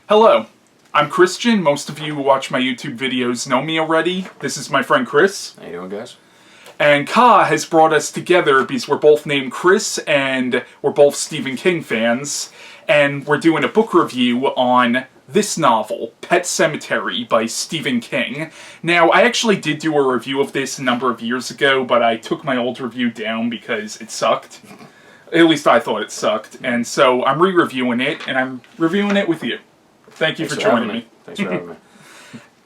Hello, I'm Christian. Most of you who watch my YouTube videos know me already. This is my friend Chris. How you doing, guys? And Ka has brought us together because we're both named Chris and we're both Stephen King fans. And we're doing a book review on this novel, Pet Sematary by Stephen King. Now, I actually did do a review of this a number of years ago, but I took my old review down because it sucked. At least I thought it sucked. And so I'm re-reviewing it, and I'm reviewing it with you. Thank you for joining me. Thanks for having me.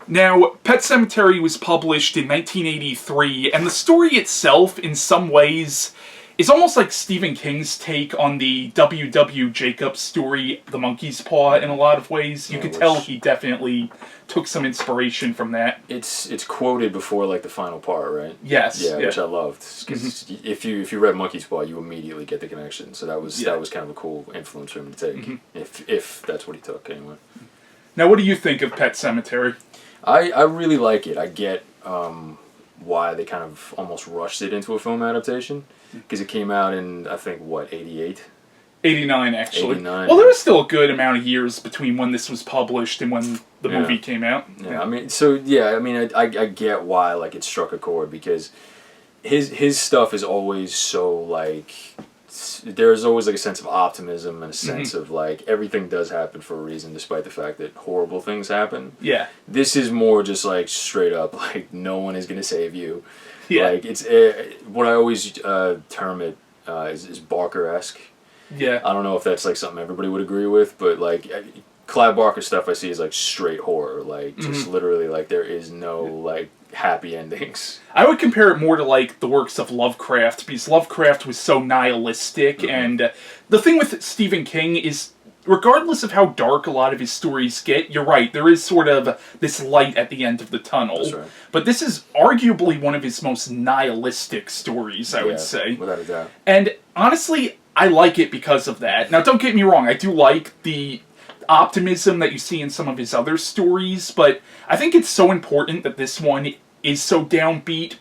Now, Pet Sematary was published in 1983, and the story itself, in some ways, is almost like Stephen King's take on the W. Jacobs story, The Monkey's Paw, in a lot of ways. You could tell he definitely took some inspiration from that. It's quoted before like the final part, right? Yes. Yeah, which I loved. Because if you read Monkey's Paw, you immediately get the connection. So that was kind of a cool influence for him to take, if that's what he took anyway. Now, what do you think of Pet Sematary? I really like it. I get why they kind of almost rushed it into a film adaptation. Because it came out in, I think, what, 88? 89, actually. 89. Well, there was still a good amount of years between when this was published and when the movie came out. Yeah, I mean, I get why, like, it struck a chord, because his stuff is always so, like, there's always, like, a sense of optimism and a sense of, like, everything does happen for a reason, despite the fact that horrible things happen. Yeah. This is more just, like, straight up, like, no one is going to save you. Yeah. Like, it's what I always term it is Barker-esque. Yeah. I don't know if that's like something everybody would agree with, but like Clive Barker stuff I see is like straight horror, like just literally like there is no like happy endings. I would compare it more to like the works of Lovecraft, because Lovecraft was so nihilistic, and the thing with Stephen King is, regardless of how dark a lot of his stories get, you're right, there is sort of this light at the end of the tunnel. That's right. But this is arguably one of his most nihilistic stories, I would say. Without a doubt. And honestly, I like it because of that. Now, don't get me wrong, I do like the optimism that you see in some of his other stories, but I think it's so important that this one is so downbeat,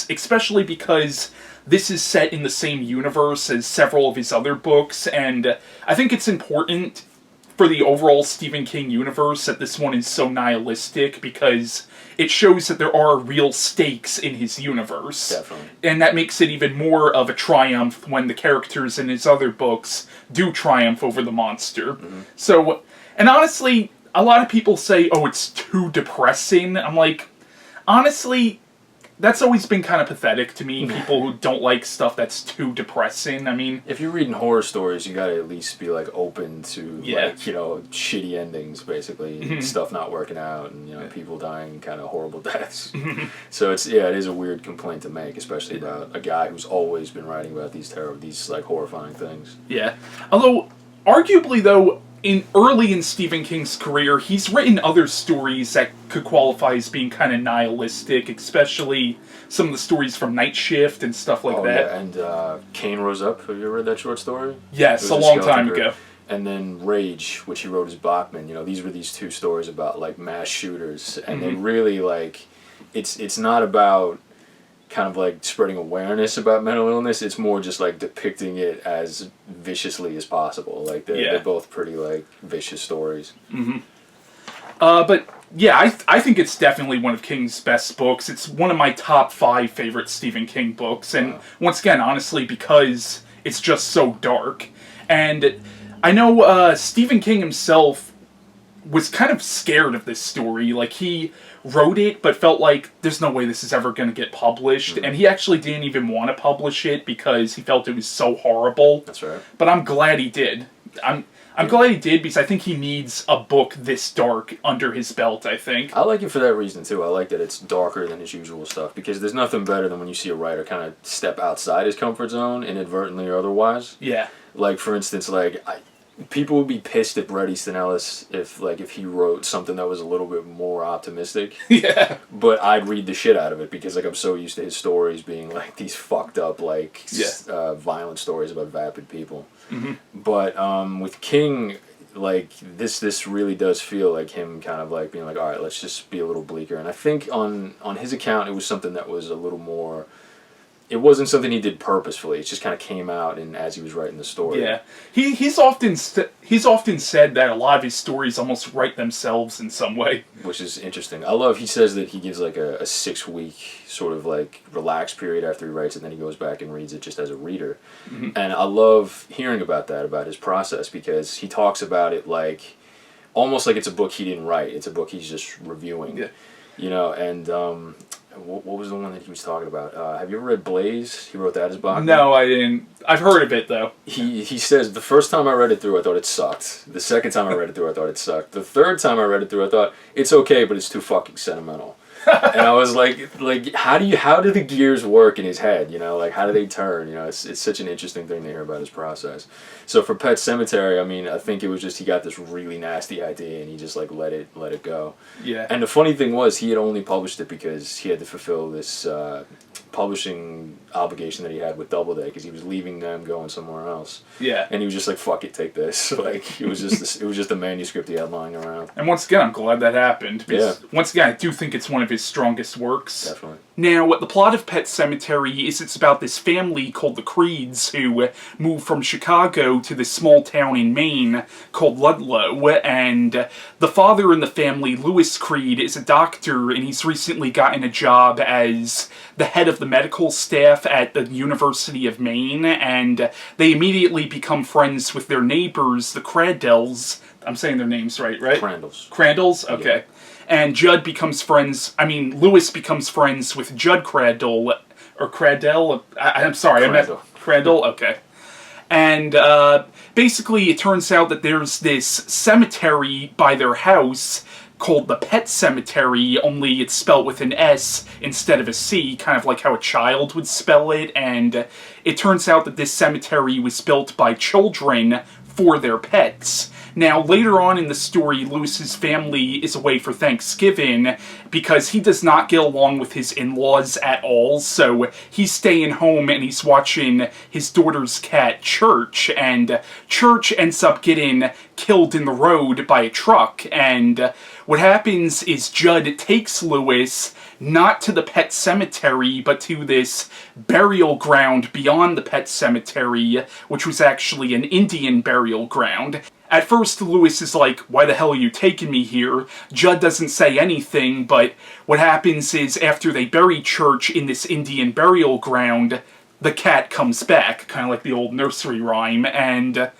especially because this is set in the same universe as several of his other books, and I think it's important for the overall Stephen King universe that this one is so nihilistic, because it shows that there are real stakes in his universe. Definitely. And that makes it even more of a triumph when the characters in his other books do triumph over the monster. So, and honestly, a lot of people say, oh, it's too depressing. I'm like, honestly, that's always been kind of pathetic to me, people who don't like stuff that's too depressing. I mean, if you're reading horror stories, you gotta at least be like open to like, you know, shitty endings, basically, and stuff not working out, and you know, people dying kind of horrible deaths. So it is a weird complaint to make, especially about a guy who's always been writing about these like horrifying things. Yeah. Although, arguably though, early in Stephen King's career, he's written other stories that could qualify as being kind of nihilistic, especially some of the stories from Night Shift and stuff like that. Yeah, and Cain Rose Up. Have you ever read that short story? Yes, a long time ago. And then Rage, which he wrote as Bachman. You know, these were these two stories about like mass shooters, and they really like, it's not about kind of like spreading awareness about mental illness. It's more just like depicting it as viciously as possible. Like they're both pretty like vicious stories. But yeah, I think it's definitely one of King's best books. It's one of my top 5 favorite Stephen King books, and once again, honestly, because it's just so dark. And I know Stephen King himself was kind of scared of this story. Like, he wrote it, but felt like there's no way this is ever going to get published, and he actually didn't even want to publish it because he felt it was so horrible. That's right. But I'm glad he did. I'm glad he did, because I think he needs a book this dark under his belt, I think. I like it for that reason, too. I like that it's darker than his usual stuff, because there's nothing better than when you see a writer kind of step outside his comfort zone, inadvertently or otherwise. Yeah. Like, for instance, like, people would be pissed at Bret Easton Ellis if he wrote something that was a little bit more optimistic. Yeah. But I'd read the shit out of it, because like I'm so used to his stories being like these fucked up like violent stories about vapid people. But with King, like this really does feel like him kind of like being like, all right, let's just be a little bleaker. And I think on his account it was something that was a little more it wasn't something he did purposefully. It just kind of came out and as he was writing the story. Yeah, he's often said that a lot of his stories almost write themselves in some way, which is interesting. I love. He says that he gives like a 6-week sort of like relaxed period after he writes it, and then he goes back and reads it just as a reader. Mm-hmm. And I love hearing about that, about his process, because he talks about it like almost like it's a book he didn't write. It's a book he's just reviewing. Yeah. You know, and what was the one that he was talking about? Have you ever read Blaze? He wrote that as Bachman. No, I didn't. I've heard of it, though. He says, the first time I read it through, I thought it sucked. The second time I read it through, I thought it sucked. The third time I read it through, I thought, it's okay, but it's too fucking sentimental. And I was like, how do the gears work in his head? You know, like, how do they turn? You know, it's such an interesting thing to hear about his process. So for Pet Sematary, I mean, I think it was just he got this really nasty idea and he just like let it go. Yeah. And the funny thing was, he had only published it because he had to fulfill this publishing obligation that he had with Doubleday, because he was leaving them, going somewhere else. Yeah. And he was just like, "Fuck it, take this." Like it was just a manuscript he had lying around. And once again, I'm glad that happened. Because Yeah. once again, I do think it's one of his strongest works. Definitely. Now, the plot of Pet Sematary is it's about this family called the Creeds who move from Chicago to this small town in Maine called Ludlow, and the father in the family, Lewis Creed, is a doctor, and he's recently gotten a job as the head of the medical staff at the University of Maine, and they immediately become friends with their neighbors, the Craddells. I'm saying their names right? Crandalls. Crandalls? Okay. Yeah. And Lewis becomes friends with Judd Cradle, or Cradell. I'm sorry, I meant Cradle. Okay. And basically, it turns out that there's this cemetery by their house called the Pet Sematary, only it's spelled with an S instead of a C, kind of like how a child would spell it. And it turns out that this cemetery was built by children for their pets. Now, later on in the story, Lewis's family is away for Thanksgiving because he does not get along with his in-laws at all, so he's staying home and he's watching his daughter's cat, Church, and Church ends up getting killed in the road by a truck, and what happens is Judd takes Lewis not to the Pet Sematary, but to this burial ground beyond the Pet Sematary, which was actually an Indian burial ground. At first, Lewis is like, "Why the hell are you taking me here?" Judd doesn't say anything, but what happens is after they bury Church in this Indian burial ground, the cat comes back, kind of like the old nursery rhyme, and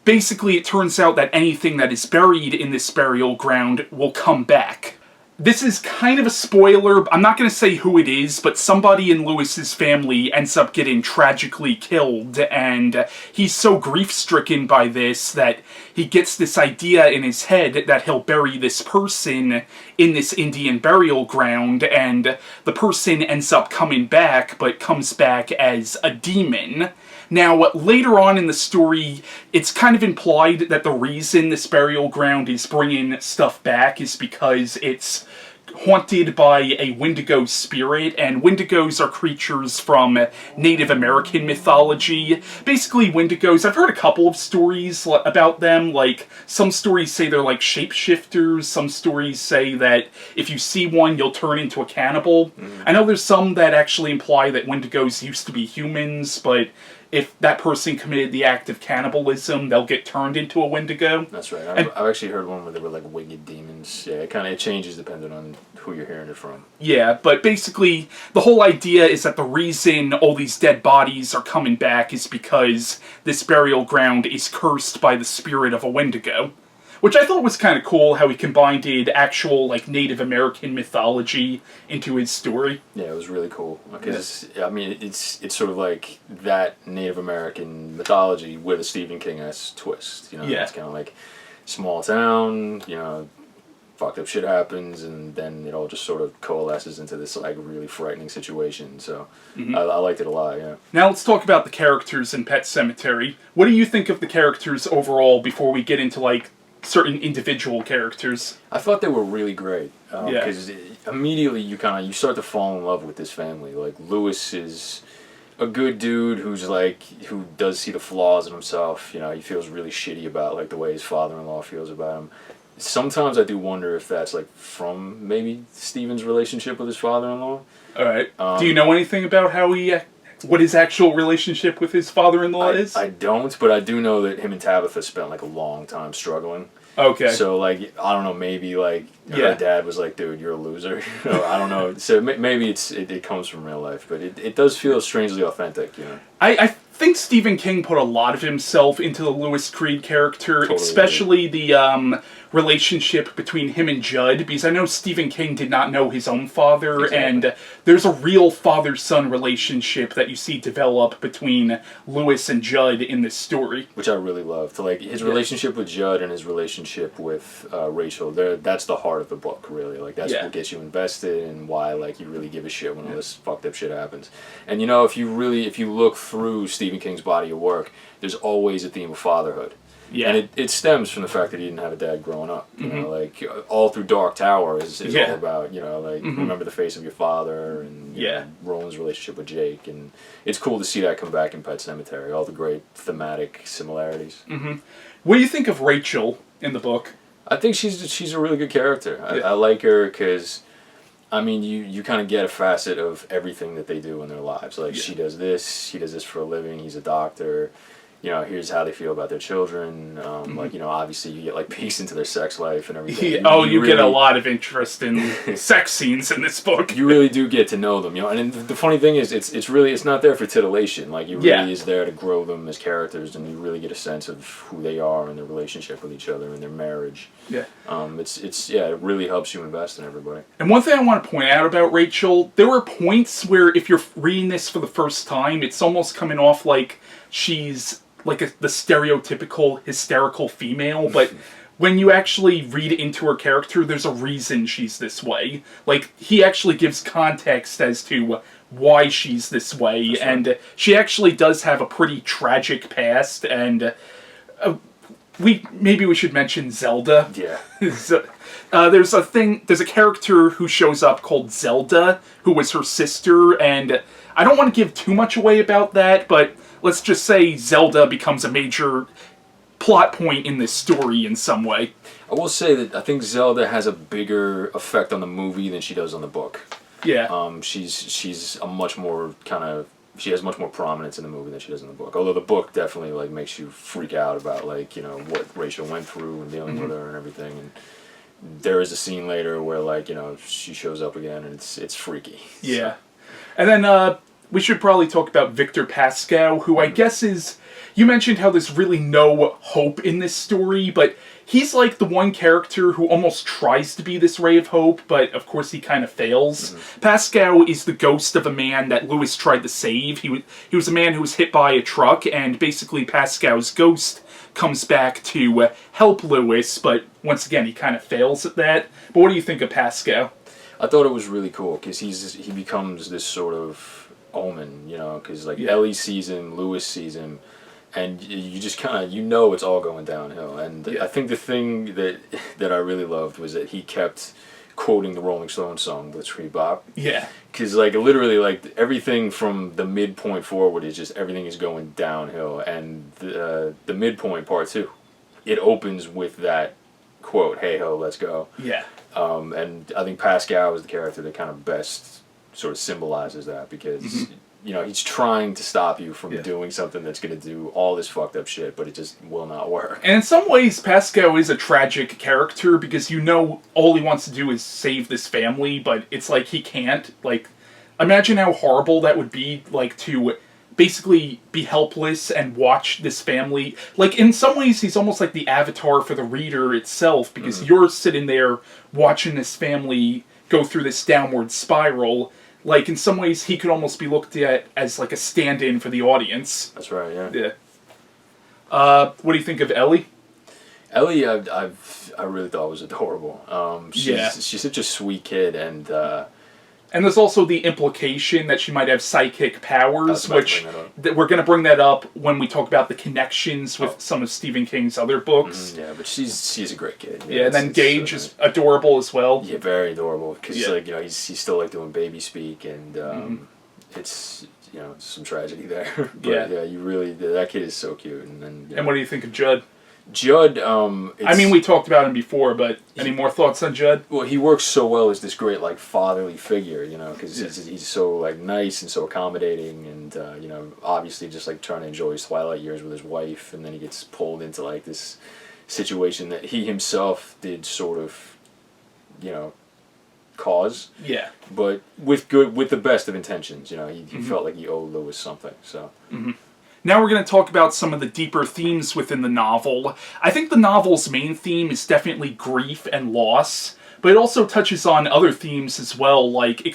basically it turns out that anything that is buried in this burial ground will come back. This is kind of a spoiler. I'm not going to say who it is, but somebody in Lewis's family ends up getting tragically killed, and he's so grief-stricken by this that he gets this idea in his head that he'll bury this person in this Indian burial ground, and the person ends up coming back, but comes back as a demon. Now, later on in the story, it's kind of implied that the reason this burial ground is bringing stuff back is because it's haunted by a Wendigo spirit, and Wendigos are creatures from Native American mythology. Basically, Wendigos, I've heard a couple of stories about them, like, some stories say they're like shapeshifters, some stories say that if you see one, you'll turn into a cannibal. I know there's some that actually imply that Wendigos used to be humans, but if that person committed the act of cannibalism, they'll get turned into a Wendigo. That's right. I've actually heard one where they were like wicked demons. Yeah, it changes depending on who you're hearing it from. Yeah, but basically, the whole idea is that the reason all these dead bodies are coming back is because this burial ground is cursed by the spirit of a Wendigo. Which I thought was kind of cool, how he combined actual, like, Native American mythology into his story. Yeah, it was really cool. Because, I mean, it's sort of like that Native American mythology with a Stephen King-esque twist. You know, yeah. It's kind of like small town, you know, fucked up shit happens, and then it all just sort of coalesces into this, like, really frightening situation. So, I liked it a lot, yeah. Now let's talk about the characters in Pet Sematary. What do you think of the characters overall before we get into, like, certain individual characters? I thought they were really great because immediately you start to fall in love with this family. Like, Lewis is a good dude who does see the flaws in himself. You know, he feels really shitty about like the way his father-in-law feels about him. Sometimes I do wonder if that's like from maybe Steven's relationship with his father-in-law. All right. Do you know anything about how what his actual relationship with his father-in-law is? I don't, but I do know that him and Tabitha spent like a long time struggling. Okay. So like I don't know, maybe like her dad was like, "Dude, you're a loser." I don't know. So maybe it comes from real life, but it does feel strangely authentic, you know. I think Stephen King put a lot of himself into the Louis Creed character, Totally especially the relationship between him and Judd, because I know Stephen King did not know his own father, and there's a real father-son relationship that you see develop between Louis and Judd in this story. Which I really loved. Like his relationship with Judd and his relationship with Rachel, that's the heart of the book, really. Like that's what gets you invested and why like you really give a shit when all this fucked up shit happens. And you know, if you look through Stephen King's body of work, there's always a theme of fatherhood. Yeah. And it stems from the fact that he didn't have a dad growing up. You know, like all through Dark Tower is all about, you know, like remember the face of your father and you know, Roland's relationship with Jake, and it's cool to see that come back in Pet Sematary. All the great thematic similarities. What do you think of Rachel in the book? I think she's a really good character. I like her because, I mean, you kind of get a facet of everything that they do in their lives. Like she does this, he does this for a living. He's a doctor. You know, here's how they feel about their children. Like, you know, obviously you get like peeks into their sex life and everything. You get a lot of interest in sex scenes in this book. You really do get to know them, you know. And the funny thing is, it's not there for titillation. Like, it really is there to grow them as characters, and you really get a sense of who they are and their relationship with each other and their marriage. Yeah. It really helps you invest in everybody. And one thing I want to point out about Rachel, there were points where if you're reading this for the first time, it's almost coming off like she's like the stereotypical hysterical female, but when you actually read into her character, there's a reason she's this way. Like, he actually gives context as to why she's this way, and she actually does have a pretty tragic past, and maybe we should mention Zelda. Yeah. There's a character who shows up called Zelda, who was her sister, and I don't want to give too much away about that, but let's just say Zelda becomes a major plot point in this story in some way. I will say that I think Zelda has a bigger effect on the movie than she does on the book. Yeah. She's a much more she has much more prominence in the movie than she does in the book. Although the book definitely like makes you freak out about like, you know, what Rachel went through and dealing with her and everything. And there is a scene later where like, you know, she shows up again and it's freaky. Yeah. So. And then we should probably talk about Victor Pascow, who I guess is... You mentioned how there's really no hope in this story, but he's like the one character who almost tries to be this ray of hope, but of course he kind of fails. Pascow is the ghost of a man that Louis tried to save. He was a man who was hit by a truck, and basically Pascow's ghost comes back to help Louis, but once again he kind of fails at that. But what do you think of Pascow? I thought it was really cool, because he becomes this sort of omen, you know, because like Ellie sees him, Louis sees him, and you just kind of, you know, it's all going downhill. And I think the thing that I really loved was that he kept quoting the Rolling Stones song, "Let's Bebop." Yeah. Because like literally, like everything from the midpoint forward is just everything is going downhill, and the midpoint part too, it opens with that quote, "Hey ho, let's go." Yeah. And I think Pascal is the character that kind of best sort of symbolizes that, because you know, he's trying to stop you from doing something that's going to do all this fucked up shit, but it just will not work. And in some ways, Pascow is a tragic character, because you know all he wants to do is save this family, but it's like he can't. Like, imagine how horrible that would be, like, to basically be helpless and watch this family. Like, in some ways, he's almost like the avatar for the reader itself, because you're sitting there watching this family go through this downward spiral. Like, in some ways, he could almost be looked at as, like, a stand-in for the audience. That's right, yeah. Yeah. What do you think of Ellie? Ellie, I really thought was adorable. She's such a sweet kid, and there's also the implication that she might have psychic powers, which we're going to bring that up when we talk about the connections with some of Stephen King's other books. Yeah, but she's a great kid. Yeah, and then Gage is adorable as well. Yeah, very adorable, because like, you know, he's still like doing baby speak, and it's, you know, some tragedy there. But yeah, you really, that kid is so cute. And then, and what do you think of Judd? Judd, I mean, we talked about him before, but any more thoughts on Judd? well, he works so well as this great like fatherly figure, you know, because he's so like nice and so accommodating, and you know, obviously just like trying to enjoy his twilight years with his wife, and then he gets pulled into like this situation that he himself did sort of, you know, cause. Yeah. But with the best of intentions, you know, he felt like he owed Lewis something. So. Now we're going to talk about some of the deeper themes within the novel. I think the novel's main theme is definitely grief and loss, but it also touches on other themes as well. Like,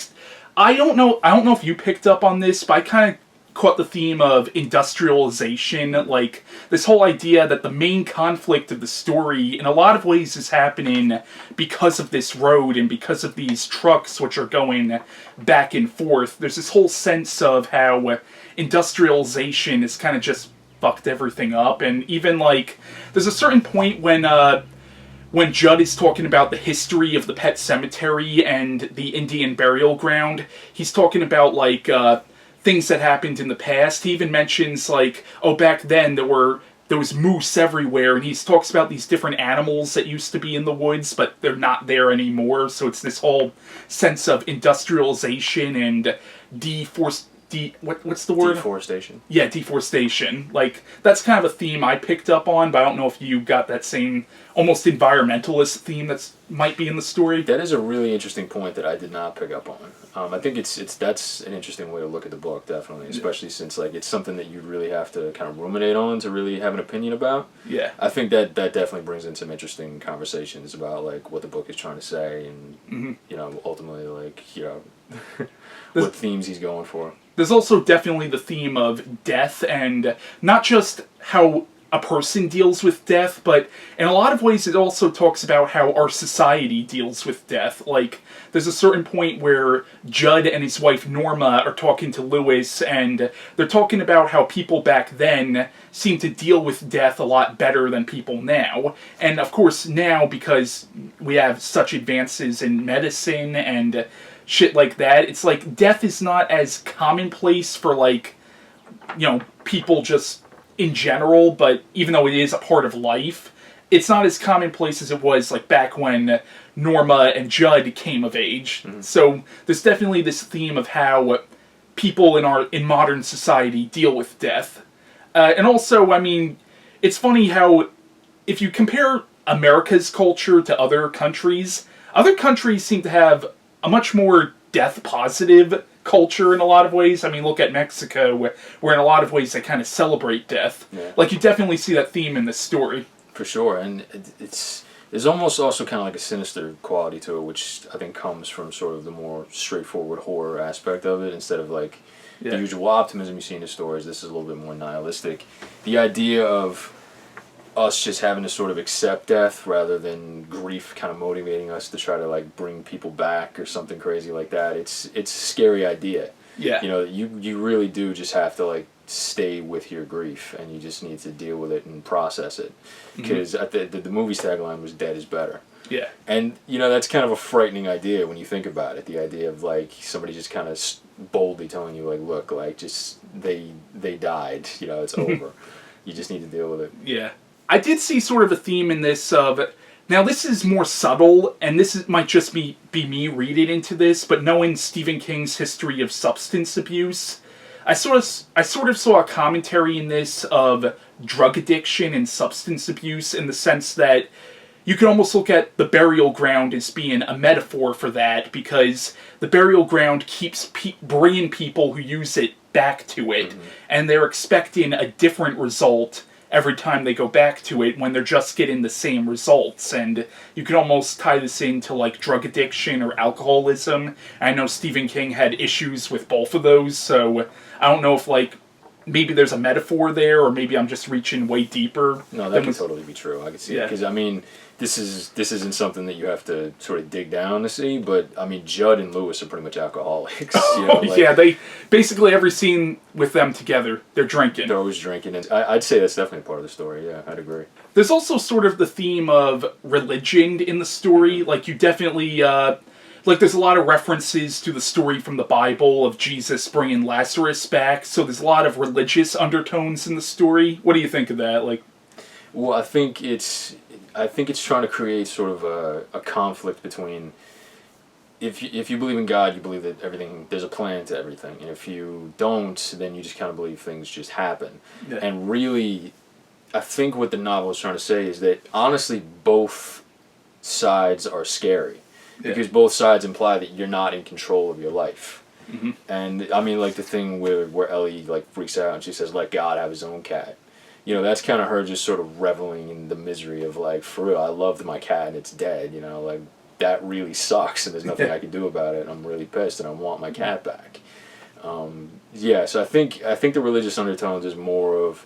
I don't know if you picked up on this, but I kind of caught the theme of industrialization, like this whole idea that the main conflict of the story in a lot of ways is happening because of this road and because of these trucks which are going back and forth. There's this whole sense of how industrialization has kind of just fucked everything up, and even like there's a certain point when Judd is talking about the history of the Pet Sematary and the Indian burial ground, he's talking about like things that happened in the past. He even mentions like, oh, back then there was moose everywhere, and he talks about these different animals that used to be in the woods, but they're not there anymore. So it's this whole sense of industrialization and what's the word? Deforestation. Yeah, deforestation. Like, that's kind of a theme I picked up on, but I don't know if you got that same almost environmentalist theme that's might be in the story. That is a really interesting point that I did not pick up on. I think that's an interesting way to look at the book, definitely, especially since like it's something that you really have to kind of ruminate on to really have an opinion about. Yeah. I think that definitely brings in some interesting conversations about like what the book is trying to say, and you know, ultimately like, you know, what themes he's going for. There's also definitely the theme of death, and not just how a person deals with death, but in a lot of ways it also talks about how our society deals with death. Like, there's a certain point where Judd and his wife Norma are talking to Lewis, and they're talking about how people back then seem to deal with death a lot better than people now. And of course now, because we have such advances in medicine and shit like that, it's like death is not as commonplace for like, you know, people just in general, but even though it is a part of life, it's not as commonplace as it was like back when Norma and Judd came of age. So there's definitely this theme of how people in modern society deal with death. And also, I mean, it's funny how if you compare America's culture to other countries seem to have a much more death-positive culture in a lot of ways. I mean, look at Mexico, where in a lot of ways they kind of celebrate death. Yeah. Like, you definitely see that theme in this story. For sure, and there's almost also kind of like a sinister quality to it, which I think comes from sort of the more straightforward horror aspect of it, instead of like the usual optimism you see in the stories. This is a little bit more nihilistic. The idea of us just having to sort of accept death rather than grief kind of motivating us to try to like bring people back or something crazy like that. It's a scary idea. Yeah. You know, you really do just have to like stay with your grief, and you just need to deal with it and process it. Because the movie's tagline was "Dead is better." Yeah. And you know, that's kind of a frightening idea when you think about it. The idea of like somebody just kind of boldly telling you like, look, like just they died. You know, it's over. You just need to deal with it. Yeah. I did see sort of a theme in this of, now this is more subtle, and might just be me reading into this, but knowing Stephen King's history of substance abuse, I sort of saw a commentary in this of drug addiction and substance abuse, in the sense that you could almost look at the burial ground as being a metaphor for that, because the burial ground keeps bringing people who use it back to it, and they're expecting a different result every time they go back to it when they're just getting the same results. And you could almost tie this into like drug addiction or alcoholism. I know Stephen King had issues with both of those, so I don't know if like maybe there's a metaphor there, or maybe I'm just reaching way deeper. No, that could totally be true. I can see it, because I mean, this isn't something that you have to sort of dig down to see, but I mean, Judd and Lewis are pretty much alcoholics. You know, like, yeah, they basically every scene with them together, they're drinking. They're always drinking, and I'd say that's definitely part of the story. Yeah, I'd agree. There's also sort of the theme of religion in the story. Like, you definitely like, there's a lot of references to the story from the Bible of Jesus bringing Lazarus back, so there's a lot of religious undertones in the story. What do you think of that? Like, Well, I think it's trying to create sort of a conflict between if you believe in God, you believe that there's a plan to everything, and if you don't, then you just kind of believe things just happen. Yeah. And really, I think what the novel is trying to say is that honestly, both sides are scary because both sides imply that you're not in control of your life. Mm-hmm. And I mean, like the thing where Ellie like freaks out and she says, "Let God have his own cat." You know, that's kind of her just sort of reveling in the misery of like, for real, I loved my cat and it's dead. You know, like that really sucks and there's nothing I can do about it. And I'm really pissed and I want my cat back. Yeah, so I think the religious undertones is more of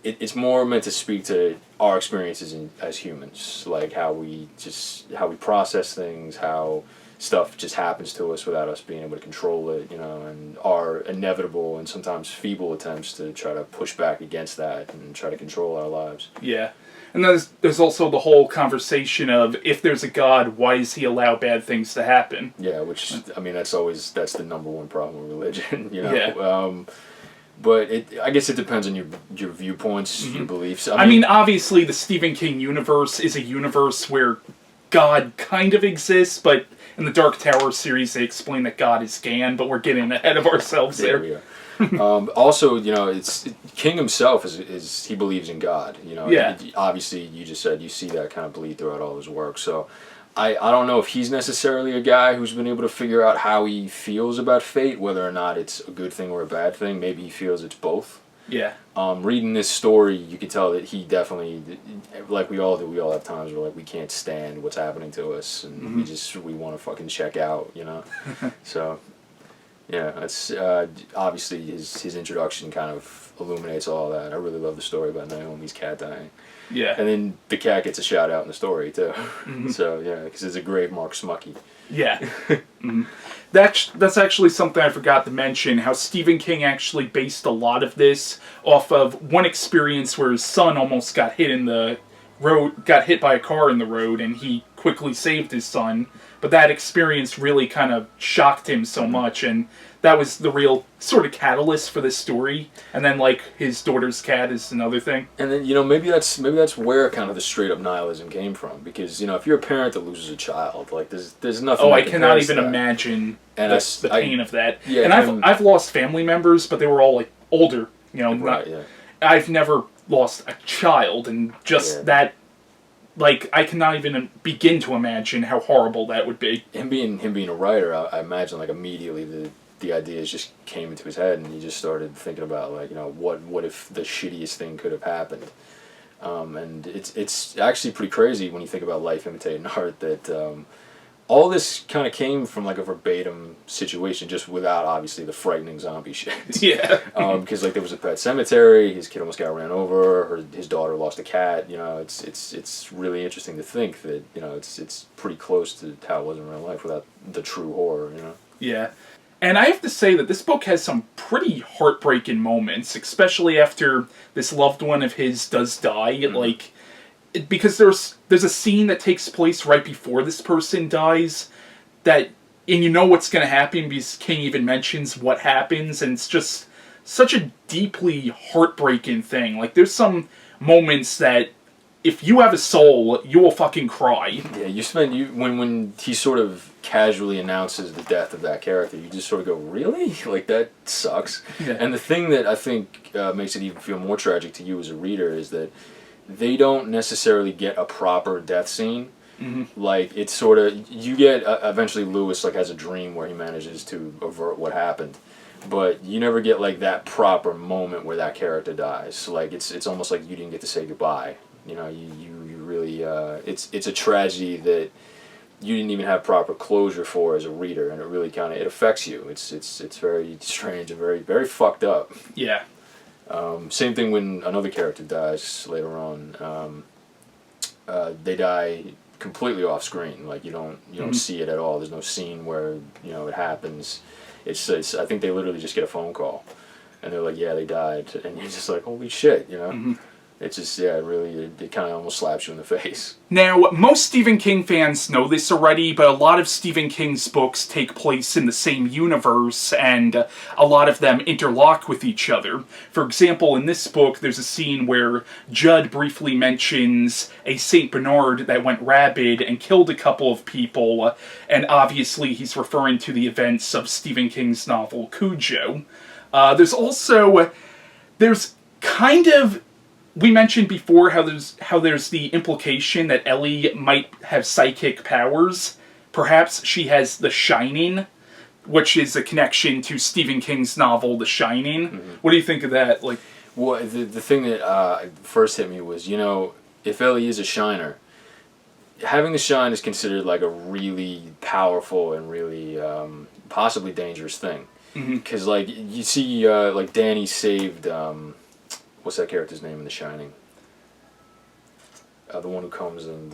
it's more meant to speak to our experiences as humans, like how we process things, how stuff just happens to us without us being able to control it, you know, and our inevitable and sometimes feeble attempts to try to push back against that and try to control our lives. Yeah. And there's also the whole conversation of, if there's a God, why does he allow bad things to happen? Yeah, which, I mean, that's the number one problem with religion, you know. Yeah. But I guess it depends on your viewpoints, your beliefs. I mean, obviously, the Stephen King universe is a universe where God kind of exists, but in the Dark Tower series, they explain that God is Gan, but we're getting ahead of ourselves there. We are. Also, you know, King himself is he believes in God. You know, obviously, you just said you see that kind of bleed throughout all his work. So, I don't know if he's necessarily a guy who's been able to figure out how he feels about fate, whether or not it's a good thing or a bad thing. Maybe he feels it's both. Yeah. Reading this story, you can tell that he definitely, like we all do, we all have times where like we can't stand what's happening to us, and we want to fucking check out, you know. So, yeah, that's obviously his introduction kind of illuminates all that. I really love the story about Naomi's cat dying. Yeah. And then the cat gets a shout out in the story too. So yeah, because it's a grave Mark Smucky. Yeah. That's actually something I forgot to mention, how Stephen King actually based a lot of this off of one experience where his son almost got hit by a car in the road, and he quickly saved his son. But that experience really kind of shocked him so much, and that was the real sort of catalyst for this story. And then, like, his daughter's cat is another thing. And then, you know, maybe that's where kind of the straight up nihilism came from. Because, you know, if you're a parent that loses a child, like there's nothing. Oh, I cannot even imagine the pain of that. Yeah, and I've lost family members, but they were all like older. You know, I've never lost a child, and just that. Like, I cannot even begin to imagine how horrible that would be. Him being a writer, I imagine, like, immediately the ideas just came into his head, and he just started thinking about, like, you know, what if the shittiest thing could have happened. And it's actually pretty crazy when you think about life imitating art that all this kind of came from like a verbatim situation, just without obviously the frightening zombie shit. Yeah. Because like there was a pet cemetery, his kid almost got ran over, his daughter lost a cat. You know, it's really interesting to think that, you know, it's pretty close to how it was in real life without the true horror. You know. Yeah. And I have to say that this book has some pretty heartbreaking moments, especially after this loved one of his does die. Like, because there's a scene that takes place right before this person dies, and you know what's going to happen because King even mentions what happens, and it's just such a deeply heartbreaking thing. Like, there's some moments that if you have a soul, you will fucking cry. Yeah, when he sort of casually announces the death of that character, you just sort of go, really? Like, that sucks. Yeah. And the thing that I think makes it even feel more tragic to you as a reader is that they don't necessarily get a proper death scene. Like, it's sort of, you get, eventually Lewis, like, has a dream where he manages to avert what happened. But you never get, like, that proper moment where that character dies. So, like, it's almost like you didn't get to say goodbye. You know, you really, it's a tragedy that you didn't even have proper closure for as a reader, and it really kind of, it affects you. It's very strange and very, very fucked up. Yeah. Same thing when another character dies later on. They die completely off screen. Like, you don't see it at all. There's no scene where, you know, it happens. It's I think they literally just get a phone call, and they're like, yeah, they died, and you're just like, holy shit, you know. It's just, yeah, it kind of almost slaps you in the face. Now, most Stephen King fans know this already, but a lot of Stephen King's books take place in the same universe, and a lot of them interlock with each other. For example, in this book, there's a scene where Judd briefly mentions a Saint Bernard that went rabid and killed a couple of people, and obviously he's referring to the events of Stephen King's novel Cujo. There's kind of, we mentioned before how there's the implication that Ellie might have psychic powers. Perhaps she has The Shining, which is a connection to Stephen King's novel The Shining. Mm-hmm. What do you think of that? Like, well, the thing that first hit me was, if Ellie is a shiner, having the shine is considered like a really powerful and really possibly dangerous thing. Because like you see, like Danny saved. What's that character's name in The Shining? The one who comes and...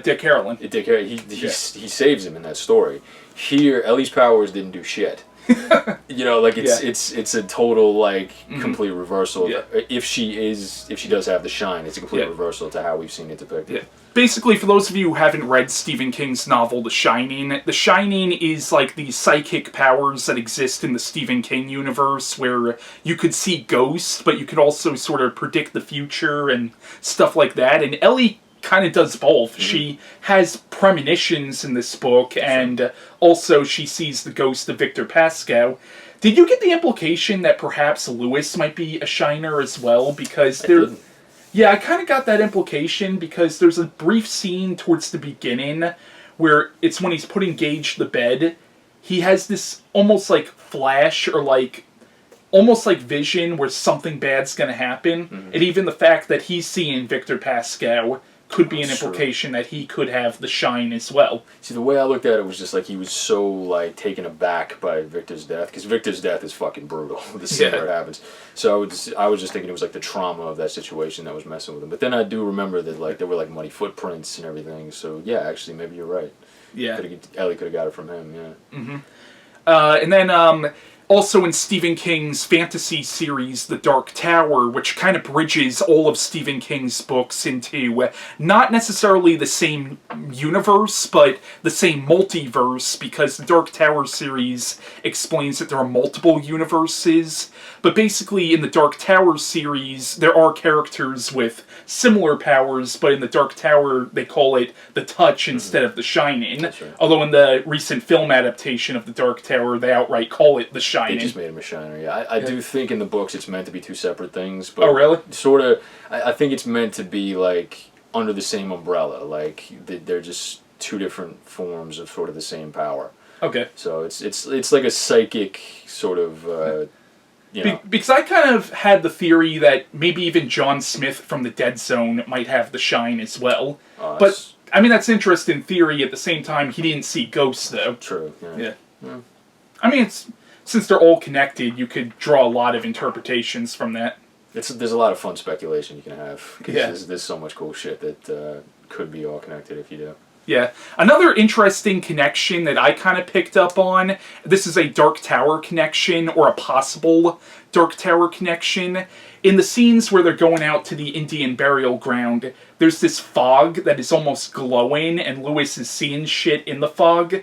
Dick Carolyn. Dick Carolyn. He saves him in that story. Here, Ellie's powers didn't do shit. It's a total, like, complete reversal. Yeah. If she does have the shine, it's a complete reversal to how we've seen it depicted. Yeah. Basically, for those of you who haven't read Stephen King's novel The Shining is like the psychic powers that exist in the Stephen King universe, where you could see ghosts, but you could also sort of predict the future and stuff like that. And Ellie kind of does both. Mm-hmm. She has premonitions in this book, and also she sees the ghost of Victor Pascow. Did you get the implication that perhaps Lewis might be a shiner as well? Because I kind of got that implication because there's a brief scene towards the beginning where it's when he's putting Gage to the bed. He has this almost like flash or like almost like vision where something bad's going to happen. Mm-hmm. And even the fact that he's seeing Victor Pascow could be an implication that he could have the shine as well. See, the way I looked at it was just like he was so like taken aback by Victor's death, because Victor's death is fucking brutal. The scene where it happens. So I was just thinking it was like the trauma of that situation that was messing with him. But then I do remember that like there were like muddy footprints and everything. So yeah, actually maybe you're right. Yeah, Ellie could have got it from him. Yeah. Mm-hmm. And then also in Stephen King's fantasy series, The Dark Tower, which kind of bridges all of Stephen King's books into not necessarily the same universe, but the same multiverse, because the Dark Tower series explains that there are multiple universes. But basically, in the Dark Tower series, there are characters with similar powers, but in the Dark Tower, they call it the Touch instead of the Shining. That's right. Although in the recent film adaptation of the Dark Tower, they outright call it the Shining. They just made him a shiner, yeah. I do think in the books it's meant to be two separate things. But oh, really? Sort of, I think it's meant to be, like, under the same umbrella. Like, they're just two different forms of sort of the same power. Okay. So it's like a psychic sort of... Because I kind of had the theory that maybe even John Smith from the Dead Zone might have the shine as well. But, I mean, that's interesting theory. At the same time, he didn't see ghosts, though. True, yeah. I mean, since they're all connected, you could draw a lot of interpretations from that. There's a lot of fun speculation you can have. Because there's so much cool shit that could be all connected if you do. Yeah. Another interesting connection that I kind of picked up on, this is a Dark Tower connection, or a possible Dark Tower connection. In the scenes where they're going out to the Indian burial ground, there's this fog that is almost glowing, and Lewis is seeing shit in the fog.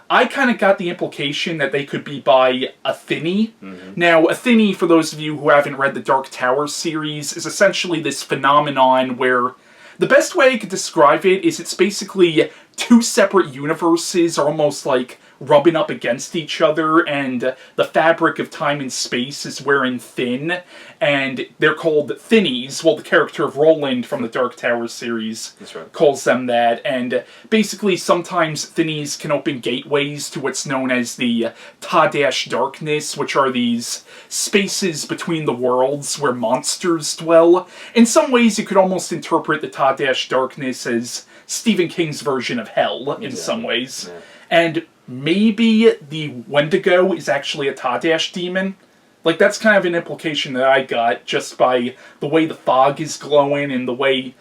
I kind of got the implication that they could be by Athene. Mm-hmm. Now, Athene, for those of you who haven't read the Dark Tower series, is essentially this phenomenon where the best way I could describe it is it's basically two separate universes are almost like rubbing up against each other, and the fabric of time and space is wearing thin, and they're called thinnies. Well, the character of Roland from the Dark Tower series calls them that, and basically sometimes thinnies can open gateways to what's known as the Ta-Dash Darkness, which are these spaces between the worlds where monsters dwell. In some ways, you could almost interpret the Ta-Dash Darkness as Stephen King's version of hell, in some ways. Yeah. And maybe the Wendigo is actually a Ta-Dash demon. Like, that's kind of an implication that I got just by the way the fog is glowing and the way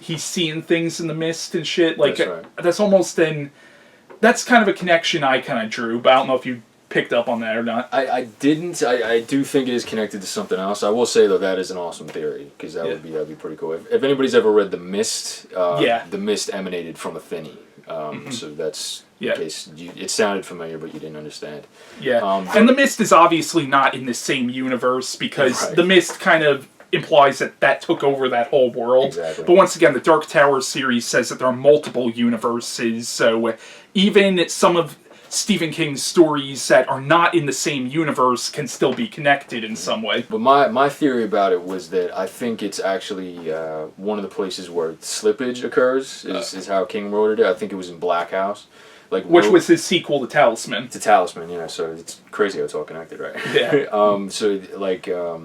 he's seeing things in the mist and shit. Like, that's almost that's kind of a connection I kind of drew, but I don't know if you picked up on that or not. I didn't. I do think it is connected to something else. I will say though that is an awesome theory because that'd be pretty cool. If anybody's ever read The Mist, The Mist emanated from a Thinny. So that's in case it sounded familiar but you didn't understand. Yeah, and The Mist is obviously not in the same universe because The Mist kind of implies that took over that whole world. Exactly. But once again, the Dark Tower series says that there are multiple universes, so even some of Stephen King's stories that are not in the same universe can still be connected in some way. But my theory about it was that I think it's actually one of the places where slippage occurs, is how King wrote it. I think it was in Black House. Which was his sequel to Talisman. To Talisman, yeah, so it's crazy how it's all connected, right? Yeah.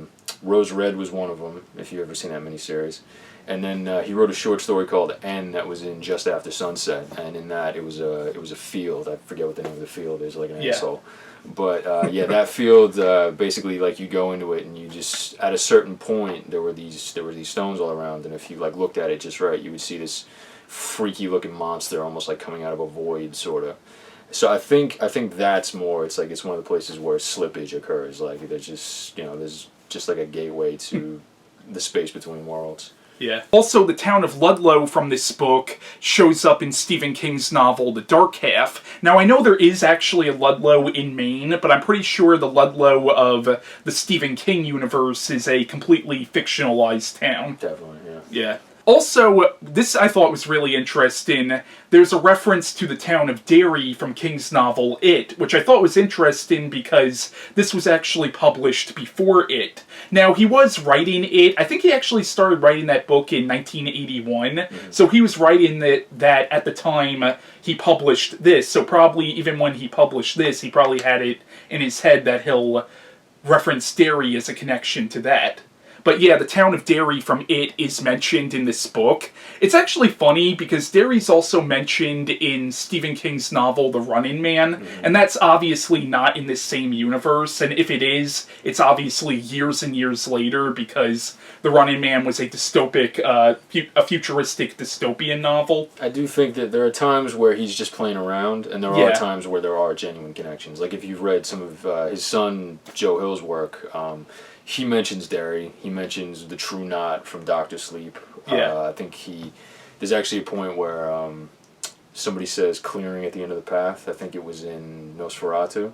Rose Red was one of them, if you've ever seen that miniseries. And then he wrote a short story called N that was in Just After Sunset, and in that it was a field. I forget what the name of the field is, like an asshole. But that field basically like you go into it and you just at a certain point there were these stones all around, and if you like looked at it just right, you would see this freaky looking monster almost like coming out of a void sort of. So I think that's more. It's like it's one of the places where slippage occurs. Like there's just like a gateway to the space between worlds. Yeah. Also, the town of Ludlow from this book shows up in Stephen King's novel, The Dark Half. Now, I know there is actually a Ludlow in Maine, but I'm pretty sure the Ludlow of the Stephen King universe is a completely fictionalized town. Definitely, yeah. Yeah. Also, this I thought was really interesting. There's a reference to the town of Derry from King's novel It, which I thought was interesting because this was actually published before It. Now, he was writing It. I think he actually started writing that book in 1981, so he was writing that at the time he published this. So probably even when he published this, he probably had it in his head that he'll reference Derry as a connection to that. But yeah, the town of Derry from It is mentioned in this book. It's actually funny because Derry's also mentioned in Stephen King's novel The Running Man, and that's obviously not in this same universe, and if it is, it's obviously years and years later because The Running Man was a dystopic, a futuristic dystopian novel. I do think that there are times where he's just playing around, and there are times where there are genuine connections. Like if you've read some of his son Joe Hill's work, he mentions Derry. He mentions the True Knot from Doctor Sleep. I think there's actually a point where somebody says clearing at the end of the path. I think it was in Nosferatu,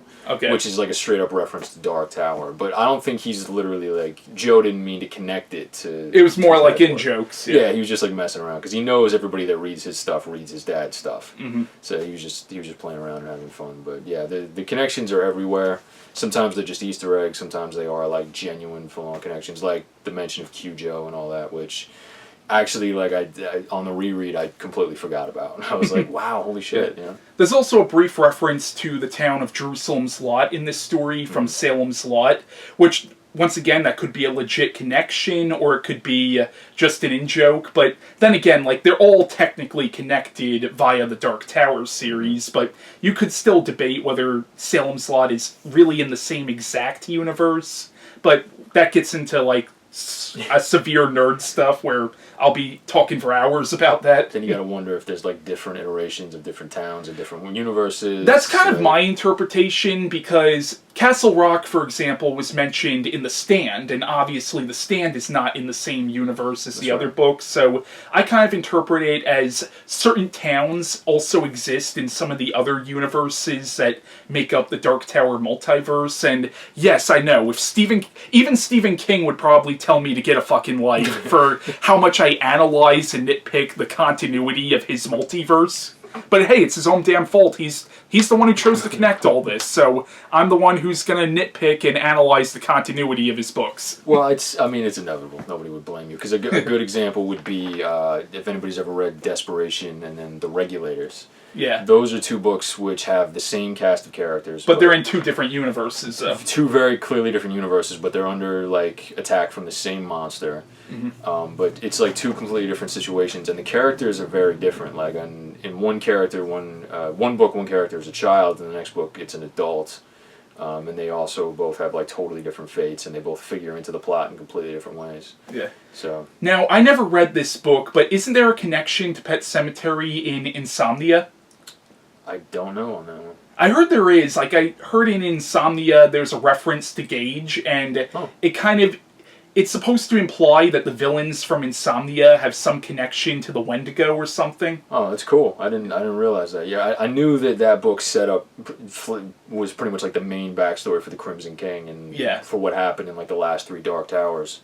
which is like a straight up reference to Dark Tower. But I don't think he's literally like, Joe didn't mean to connect it to... It was more like in jokes. Yeah, he was just like messing around because he knows everybody that reads his stuff reads his dad's stuff. So he was just playing around and having fun. But yeah, the connections are everywhere. Sometimes they're just Easter eggs. Sometimes they are like genuine full-on connections, like the mention of Q-Joe and all that, which actually, like I on the reread, I completely forgot about. I was like, wow, holy shit. Yeah. There's also a brief reference to the town of Jerusalem's Lot in this story from Salem's Lot, which, once again, that could be a legit connection, or it could be just an in-joke, but then again, like, they're all technically connected via the Dark Tower series, but you could still debate whether Salem's Lot is really in the same exact universe, but that gets into, like, a severe nerd stuff where I'll be talking for hours about that. Then you gotta wonder if there's like different iterations of different towns and different universes. That's kind of my interpretation, because Castle Rock, for example, was mentioned in The Stand, and obviously The Stand is not in the same universe as the other books, so I kind of interpret it as certain towns also exist in some of the other universes that make up the Dark Tower multiverse, and yes, I know, even Stephen King would probably tell me to get a fucking life for how much I analyze and nitpick the continuity of his multiverse. But hey, it's his own damn fault. He's the one who chose to connect all this, so I'm the one who's gonna nitpick and analyze the continuity of his books. Well, it's inevitable. Nobody would blame you, because a good example would be if anybody's ever read Desperation and then The Regulators. Yeah. Those are two books which have the same cast of characters. But they're in two different universes, though. Two very clearly different universes, but they're under, like, attack from the same monster. But it's, like, two completely different situations, and the characters are very different. Like, in one character, one book, one character is a child, and the next book, it's an adult. And they also both have, like, totally different fates, and they both figure into the plot in completely different ways. Yeah. So. Now, I never read this book, but isn't there a connection to Pet Sematary in Insomnia? I don't know on that one. I heard there is. Like, I heard in Insomnia there's a reference to Gage, and Oh. it kind of. It's supposed to imply that the villains from Insomnia have some connection to the Wendigo or something. Oh, that's cool. I didn't realize that. Yeah, I knew that book set up was pretty much like the main backstory for the Crimson King and Yeah. for what happened in like the last three Dark Towers.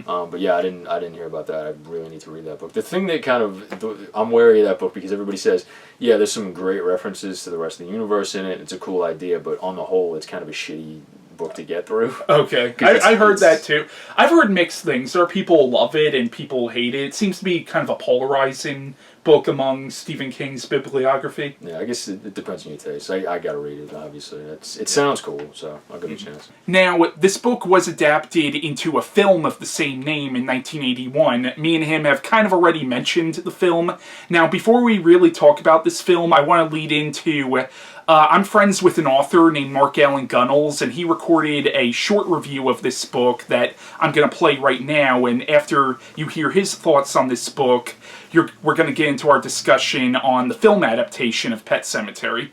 But yeah, I didn't hear about that. I really need to read that book. The thing that I'm wary of that book because everybody says, yeah, there's some great references to the rest of the universe in it. It's a cool idea, but on the whole, it's kind of a shitty book to get through. Okay, I heard that too. I've heard mixed things. There are people who love it and people hate it. It seems to be kind of a polarizing book among Stephen King's bibliography. Yeah, I guess it depends on your taste. I gotta read it, obviously. It sounds cool, so I'll give it a chance. Now, this book was adapted into a film of the same name in 1981. Me and him have kind of already mentioned the film. Now, before we really talk about this film, I want to lead into... I'm friends with an author named Mark Allan Gunnells, and he recorded a short review of this book that I'm going to play right now, and after you hear his thoughts on this book, we're going to get into our discussion on the film adaptation of Pet Sematary.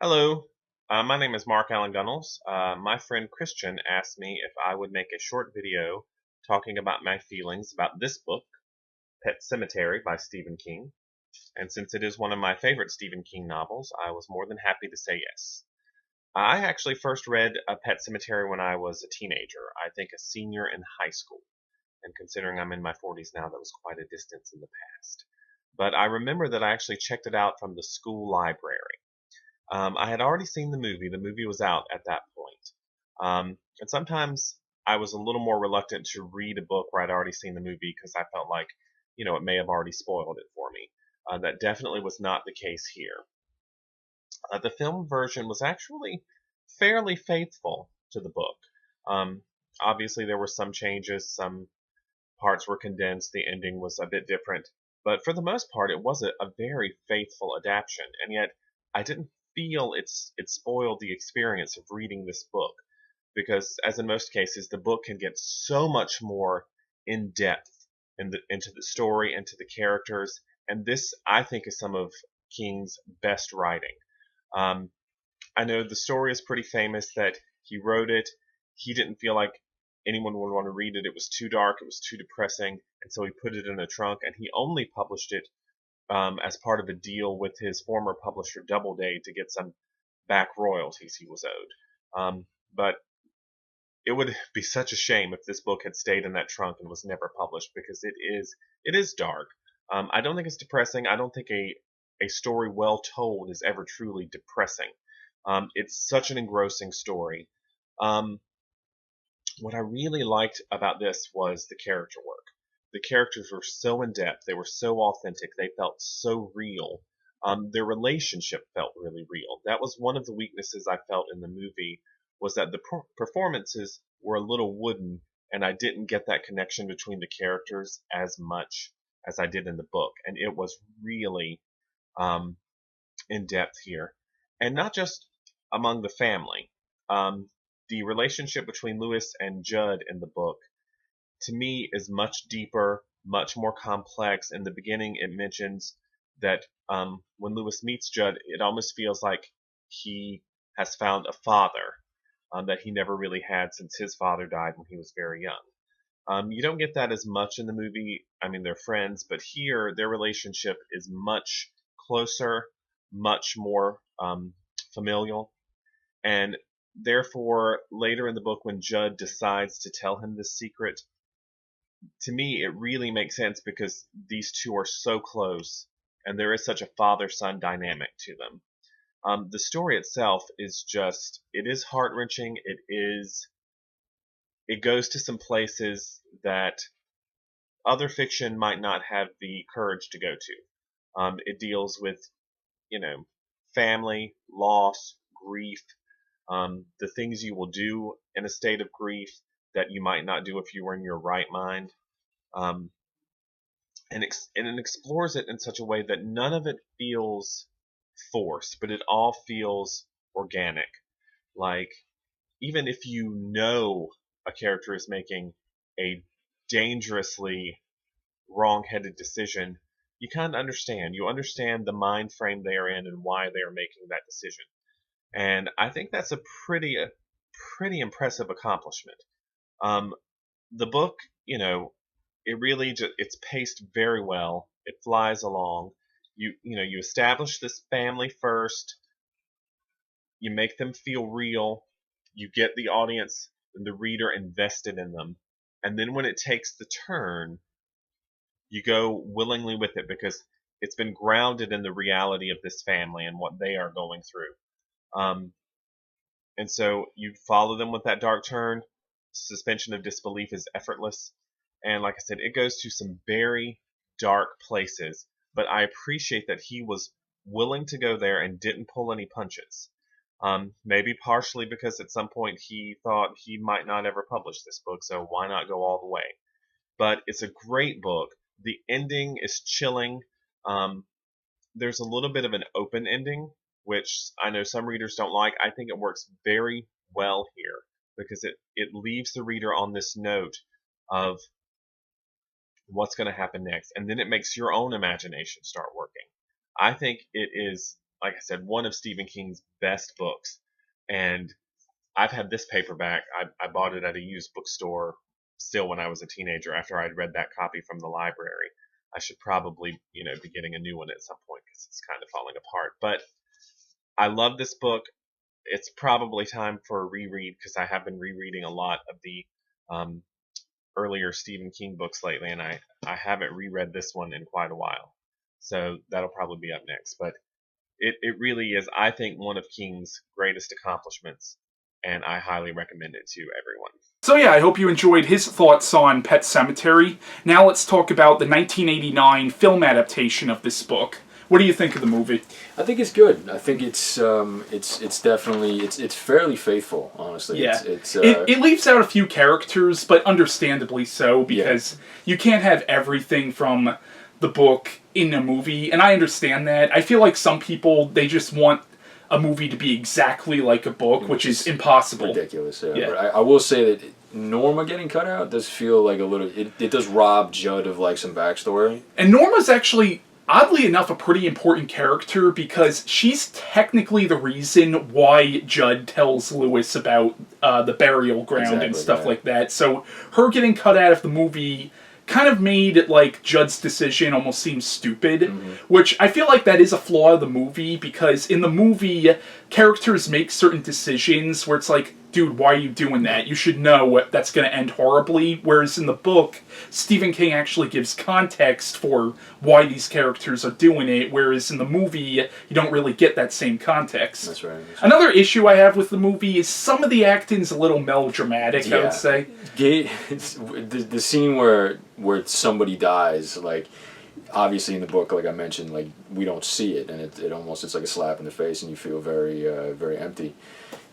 Hello, my name is Mark Allan Gunnells. My friend Christian asked me if I would make a short video talking about my feelings about this book, Pet Sematary by Stephen King. And since it is one of my favorite Stephen King novels, I was more than happy to say yes. I actually first read Pet Sematary when I was a teenager, I think a senior in high school. And considering I'm in my 40s now, that was quite a distance in the past. But I remember that I actually checked it out from the school library. I had already seen the movie. The movie was out at that point. And sometimes I was a little more reluctant to read a book where I'd already seen the movie because I felt like, it may have already spoiled it for me. That definitely was not the case here. The film version was actually fairly faithful to the book. Um, Obviously, there were some changes, some parts were condensed, the ending was a bit different, but for the most part, it was a very faithful adaptation, and yet I didn't feel it spoiled the experience of reading this book, because as in most cases, the book can get so much more in depth into the story, into the characters, and this, I think, is some of King's best writing. Um, I know the story is pretty famous that he wrote it. He didn't feel like anyone would want to read it. It was too dark. It was too depressing. And so he put it in a trunk and he only published it as part of a deal with his former publisher Doubleday to get some back royalties he was owed. But it would be such a shame if this book had stayed in that trunk and was never published because it is dark. I don't think it's depressing. I don't think a story well told is ever truly depressing. It's such an engrossing story. Um, what I really liked about this was the character work. The characters were so in depth, they were so authentic, they felt so real. Their relationship felt really real. That was one of the weaknesses I felt in the movie, was that the performances were a little wooden, and I didn't get that connection between the characters as much as I did in the book. And it was really um, in depth here, and not just among the family. The relationship between Lewis and Judd in the book, to me, is much deeper, much more complex. In the beginning, it mentions that when Lewis meets Judd, it almost feels like he has found a father that he never really had since his father died when he was very young. You don't get that as much in the movie. I mean, they're friends, but here their relationship is much closer, much more familial. And therefore, later in the book, when Judd decides to tell him this secret, to me, it really makes sense because these two are so close and there is such a father-son dynamic to them. The story itself is it is heart-wrenching. It goes to some places that other fiction might not have the courage to go to. It deals with, family, loss, grief, the things you will do in a state of grief that you might not do if you were in your right mind. Um, and it explores it in such a way that none of it feels forced, but it all feels organic. Like, even if you know a character is making a dangerously wrong-headed decision, you kind of understand. You understand the mind frame they are in and why they are making that decision. And I think that's a pretty impressive accomplishment. Um, the book, it really it's paced very well. It flies along. You establish this family first. You make them feel real. You get the audience and the reader invested in them. And then when it takes the turn, you go willingly with it because it's been grounded in the reality of this family and what they are going through. And so you follow them with that dark turn. Suspension of disbelief is effortless. And like I said, it goes to some very dark places. But I appreciate that he was willing to go there and didn't pull any punches. Maybe partially because at some point he thought he might not ever publish this book, so why not go all the way? But it's a great book. The ending is chilling. There's a little bit of an open ending, which I know some readers don't like. I think it works very well here because it leaves the reader on this note of what's going to happen next, and then it makes your own imagination start working. I think it is, like I said, one of Stephen King's best books, and I've had this paperback. I bought it at a used bookstore still when I was a teenager after I'd read that copy from the library. I should probably, be getting a new one at some point because it's kind of falling apart. But I love this book. It's probably time for a reread because I have been rereading a lot of the earlier Stephen King books lately, and I haven't reread this one in quite a while. So that'll probably be up next. But it really is, I think, one of King's greatest accomplishments, and I highly recommend it to everyone. So yeah, I hope you enjoyed his thoughts on Pet Sematary. Now let's talk about the 1989 film adaptation of this book. What do you think of the movie? I think it's good. I think it's definitely it's fairly faithful, honestly. Yeah, it's it leaves out a few characters, but understandably so, because you can't have everything from the book in a movie, and I understand that. I feel like some people, they just want a movie to be exactly like a book, which is impossible. Ridiculous, yeah. But I will say that Norma getting cut out does feel like a little... It does rob Judd of, like, some backstory. And Norma's actually, oddly enough, a pretty important character because she's technically the reason why Judd tells Lewis about the burial ground and stuff like that. So her getting cut out of the movie kind of made, like, Judd's decision almost seem stupid, which I feel like that is a flaw of the movie, because in the movie, characters make certain decisions where it's like, dude, why are you doing that? You should know that's going to end horribly. Whereas in the book, Stephen King actually gives context for why these characters are doing it, whereas in the movie, you don't really get that same context. That's right. Another issue I have with the movie is some of the acting's a little melodramatic, I would say. The scene where somebody dies, like, obviously in the book, like I mentioned, like, we don't see it, and it almost, it's like a slap in the face, and you feel very very empty.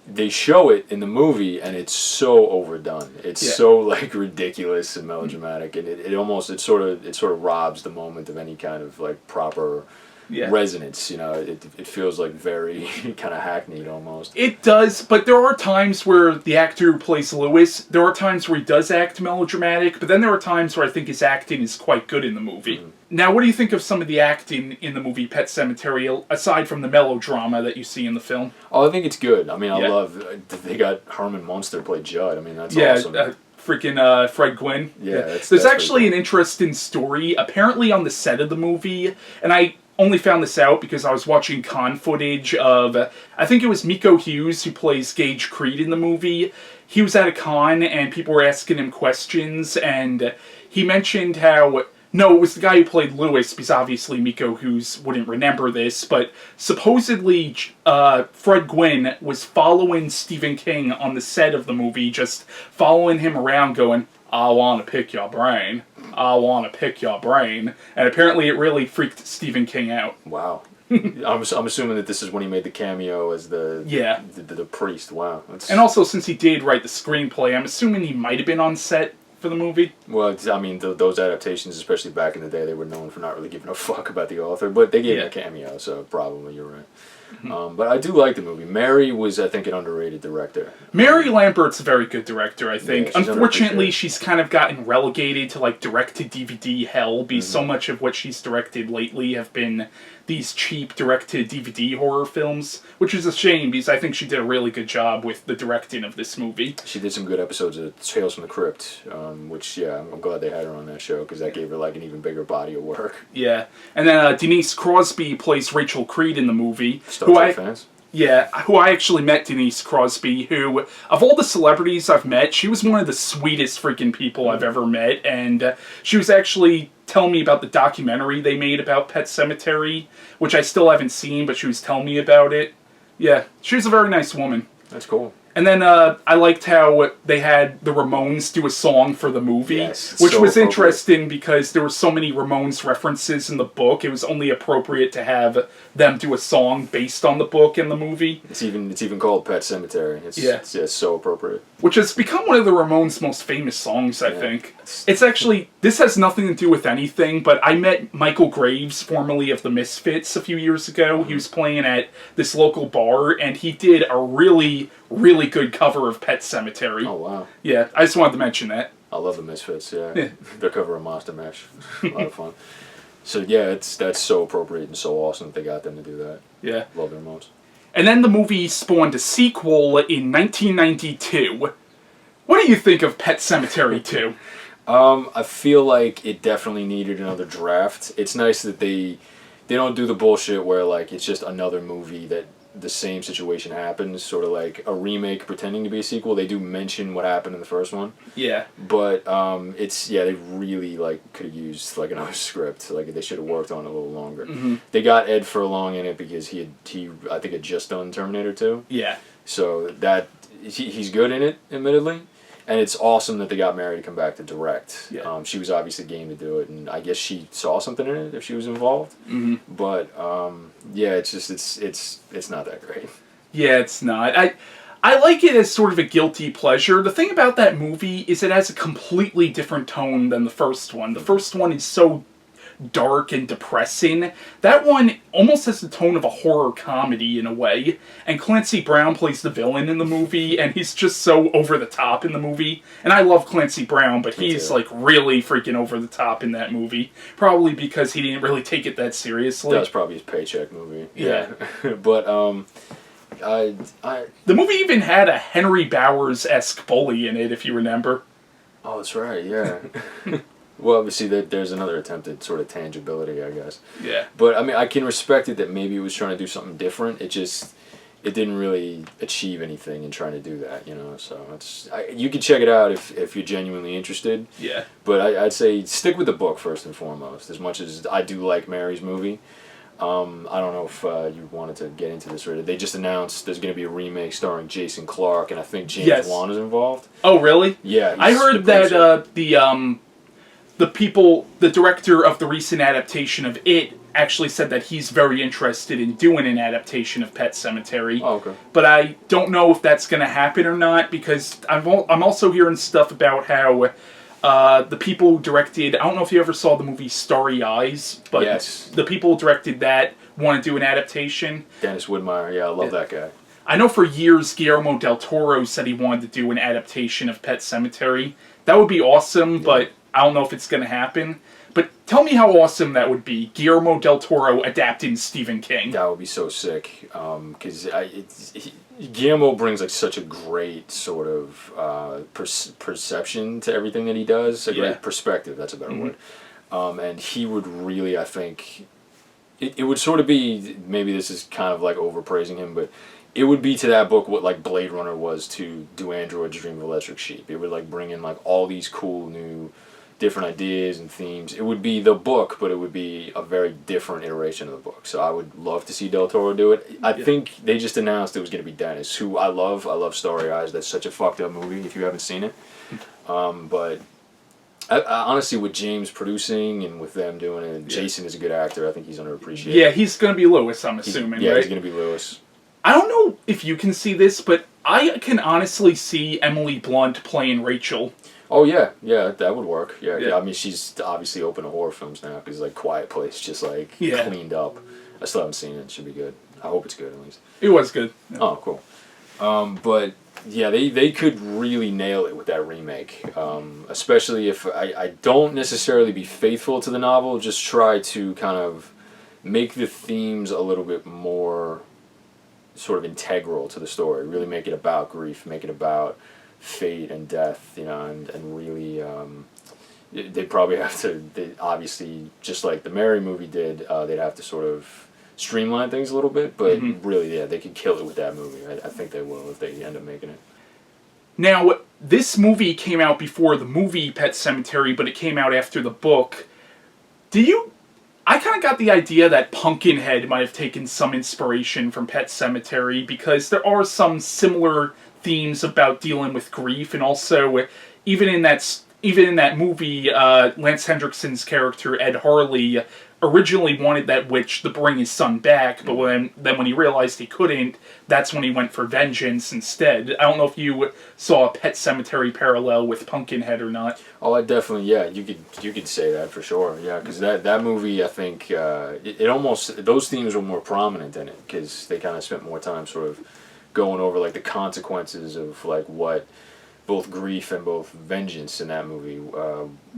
They show it in the movie, and it's so overdone. It's so, like, ridiculous and melodramatic, and it sort of robs the moment of any kind of, like, proper resonance. It feels like very kind of hackneyed almost. It does, but there are times where the actor who plays Lewis, there are times where he does act melodramatic, but then there are times where I think his acting is quite good in the movie. Now, what do you think of some of the acting in the movie Pet Sematary, aside from the melodrama that you see in the film? Oh, I think it's good. I mean, I love... They got Herman Munster play Judd. I mean, that's awesome. Freaking Fred Gwynn. There's actually an interesting story. Apparently on the set of the movie, and I only found this out because I was watching con footage of... I think it was Miko Hughes who plays Gage Creed in the movie. He was at a con, and people were asking him questions, and he mentioned how... No, it was the guy who played Lewis, because obviously Miko Hughes wouldn't remember this, but supposedly Fred Gwynn was following Stephen King on the set of the movie, just following him around going, I want to pick your brain. I want to pick your brain. And apparently it really freaked Stephen King out. Wow. I'm assuming that this is when he made the cameo as the priest. Wow. And also, since he did write the screenplay, I'm assuming he might have been on set for the movie. Well, I mean, those adaptations, especially back in the day, they were known for not really giving a fuck about the author, but they gave him a cameo, so probably you're right. But I do like the movie. Mary was, I think, an underrated director. Mary Lambert's a very good director, I think. Yeah, she's Unfortunately, underappreciated. she's kind of gotten relegated to like direct-to-DVD hell, because so much of what she's directed lately have been these cheap direct-to-DVD horror films, which is a shame, because I think she did a really good job with the directing of this movie. She did some good episodes of Tales from the Crypt, which, yeah, I'm glad they had her on that show, because that gave her, like, an even bigger body of work. Yeah. And then Denise Crosby plays Rachel Creed in the movie. Star Trek fans? Yeah, who I actually met Denise Crosby, who, of all the celebrities I've met, she was one of the sweetest freaking people I've ever met, and she was actually telling me about the documentary they made about Pet Sematary, which I still haven't seen, but she was telling me about it. Yeah, she was a very nice woman. That's cool. And then I liked how they had the Ramones do a song for the movie, Yes, which so was appropriate. interesting because there were so many Ramones references in the book. It was only appropriate to have them do a song based on the book and the movie. It's even called Pet Sematary. It's so appropriate. Which has become one of the Ramones' most famous songs, I think. It's actually, this has nothing to do with anything, but I met Michael Graves, formerly of the Misfits, a few years ago. He was playing at this local bar, and he did a really, really good cover of Pet Sematary. Oh, wow. Yeah, I just wanted to mention that. I love the Misfits, yeah. Their cover of Monster Mash. A lot of fun. So, yeah, that's so appropriate and so awesome that they got them to do that. Yeah. Love their modes. And then the movie spawned a sequel in 1992. What do you think of Pet Sematary 2? I feel like it definitely needed another draft. It's nice that they don't do the bullshit where, like, it's just another movie that the same situation happens, sort of like a remake pretending to be a sequel. They do mention what happened in the first one. Yeah. But they really, like, could have used, like, another script. Like, they should have worked on it a little longer. They got Ed Furlong in it because he I think had just done Terminator 2. Yeah. So he's good in it, admittedly. And it's awesome that they got Mary to come back to direct. Yeah. She was obviously game to do it, and I guess she saw something in it if she was involved. But yeah, it's just it's not that great. Yeah, it's not. I like it as sort of a guilty pleasure. The thing about that movie is it has a completely different tone than the first one. The first one is so dark and depressing. That one almost has the tone of a horror comedy in a way. And Clancy Brown plays the villain in the movie, and he's just so over the top in the movie. And I love Clancy Brown, but he's like really freaking over the top in that movie. Probably because he didn't really take it that seriously. That was probably his paycheck movie. Yeah. But the movie even had a Henry Bowers-esque bully in it, if you remember. Oh, that's right, yeah. Well, obviously, there's another attempt at sort of tangibility, I guess. Yeah. But, I mean, I can respect it that maybe it was trying to do something different. It didn't really achieve anything in trying to do that, you know? So, you can check it out if you're genuinely interested. Yeah. But I'd say stick with the book first and foremost, as much as I do like Mary's movie. I don't know if you wanted to get into this already. They just announced there's going to be a remake starring Jason Clarke, and I think James Wan is involved. Oh, really? Yeah. I heard that the director of the recent adaptation of It actually said that he's very interested in doing an adaptation of Pet Sematary. Oh, okay. But I don't know if that's going to happen or not, because I'm also hearing stuff about how the people who directed, I don't know if you ever saw the movie Starry Eyes, but yes. The people who directed that want to do an adaptation. Dennis Widmeyer, yeah, I love that guy. I know for years Guillermo del Toro said he wanted to do an adaptation of Pet Sematary. That would be awesome, but I don't know if it's going to happen. But tell me how awesome that would be, Guillermo del Toro adapting Stephen King. That would be so sick, because Guillermo brings like such a great sort of perception to everything that he does. A great perspective, that's a better word. And he would really, I think, it would sort of be, maybe this is kind of like overpraising him, but it would be to that book what like Blade Runner was to Do Androids Dream of Electric Sheep. It would like bring in like all these cool new different ideas and themes. It would be the book, but it would be a very different iteration of the book. So I would love to see Del Toro do it. I think they just announced it was going to be Dennis, who I love. I love Starry Eyes. That's such a fucked up movie if you haven't seen it. But I honestly, with James producing and with them doing it, Jason is a good actor. I think he's underappreciated. Yeah, he's going to be Lewis, I'm assuming, right? He's going to be Lewis. I don't know if you can see this, but I can honestly see Emily Blunt playing Rachel. Oh, yeah, that would work. Yeah. I mean, she's obviously open to horror films now because, like, Quiet Place just, like, cleaned up. I still haven't seen it. It should be good. I hope it's good at least. It was good. Yeah. Oh, cool. But yeah, they could really nail it with that remake. Especially if I don't necessarily be faithful to the novel, just try to kind of make the themes a little bit more sort of integral to the story. Really make it about grief, make it about fate and death, you know, and really they probably have to, they obviously, just like the Mary movie did, they'd have to sort of streamline things a little bit, but really, yeah, they could kill it with that movie. I think they will if they end up making it. Now, this movie came out before the movie Pet Sematary, but it came out after the book. I kind of got the idea that Pumpkinhead might have taken some inspiration from Pet Sematary, because there are some similar themes about dealing with grief, and also, even in that movie, Lance Hendrickson's character, Ed Harley, originally wanted that witch to bring his son back, but when he realized he couldn't, that's when he went for vengeance instead. I don't know if you saw a Pet Sematary parallel with Pumpkinhead or not. Oh, I definitely, yeah, you could say that for sure, yeah, because that movie, I think, it almost, those themes were more prominent in it, because they kind of spent more time sort of going over, like, the consequences of, like, what both grief and both vengeance in that movie,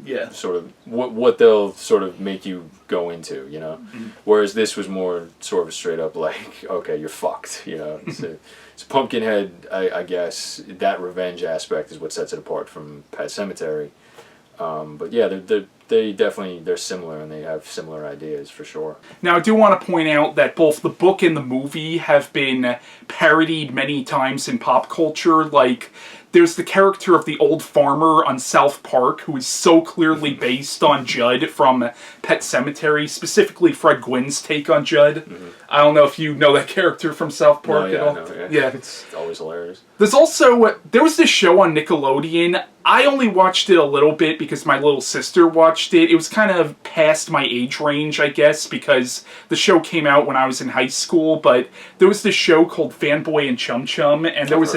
Yeah. sort of what they'll sort of make you go into, you know. Whereas this was more sort of straight up like, okay, you're fucked, you know. It's Pumpkinhead, I guess. That revenge aspect is what sets it apart from Pet Sematary. But yeah, they're similar, and they have similar ideas for sure. Now, I do want to point out that both the book and the movie have been parodied many times in pop culture. Like, there's the character of the old farmer on South Park, who is so clearly based on Judd from Pet Sematary, specifically Fred Gwynn's take on Judd. I don't know if you know that character from South Park at all. Yeah, it's always hilarious. There was this show on Nickelodeon. I only watched it a little bit because my little sister watched it. It was kind of past my age range, I guess, because the show came out when I was in high school, but there was this show called Fanboy and Chum Chum, and there was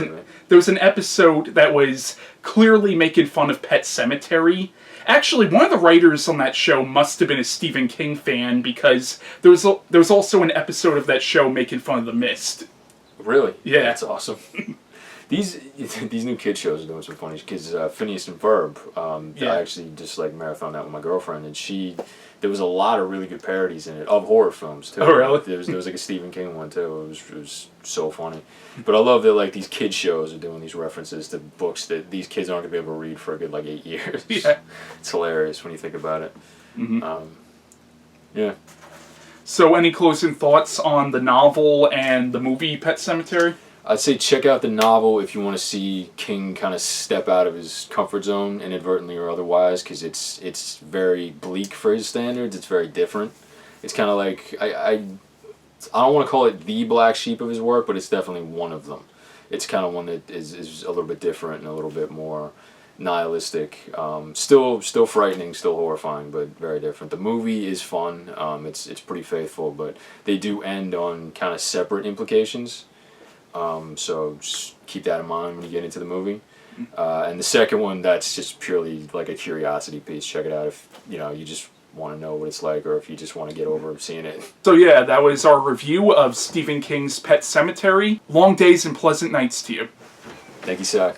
an episode that was clearly making fun of Pet Sematary. Actually, one of the writers on that show must have been a Stephen King fan, because there was also an episode of that show making fun of The Mist. Really? Yeah. That's awesome. These new kid shows are doing some funny, because Phineas and Ferb, I actually just like marathon that with my girlfriend, and there was a lot of really good parodies in it of horror films too. Oh, really? There was like a Stephen King one too. It was so funny. But I love that, like, these kid shows are doing these references to books that these kids aren't gonna be able to read for a good, like, 8 years. Yeah. It's hilarious when you think about it. Yeah. So, any closing thoughts on the novel and the movie Pet Sematary? I'd say check out the novel if you want to see King kind of step out of his comfort zone, inadvertently or otherwise, because it's very bleak for his standards. It's very different. It's kind of like, I don't want to call it the black sheep of his work, but it's definitely one of them. It's kind of one that is a little bit different and a little bit more nihilistic. Still frightening, still horrifying, but very different. The movie is fun. It's pretty faithful, but they do end on kind of separate implications. So just keep that in mind when you get into the movie. And the second one, that's just purely like a curiosity piece. Check it out if you just want to know what it's like, or if you just want to get over seeing it. So yeah, that was our review of Stephen King's Pet Sematary. Long days and pleasant nights to you. Thank you, Si.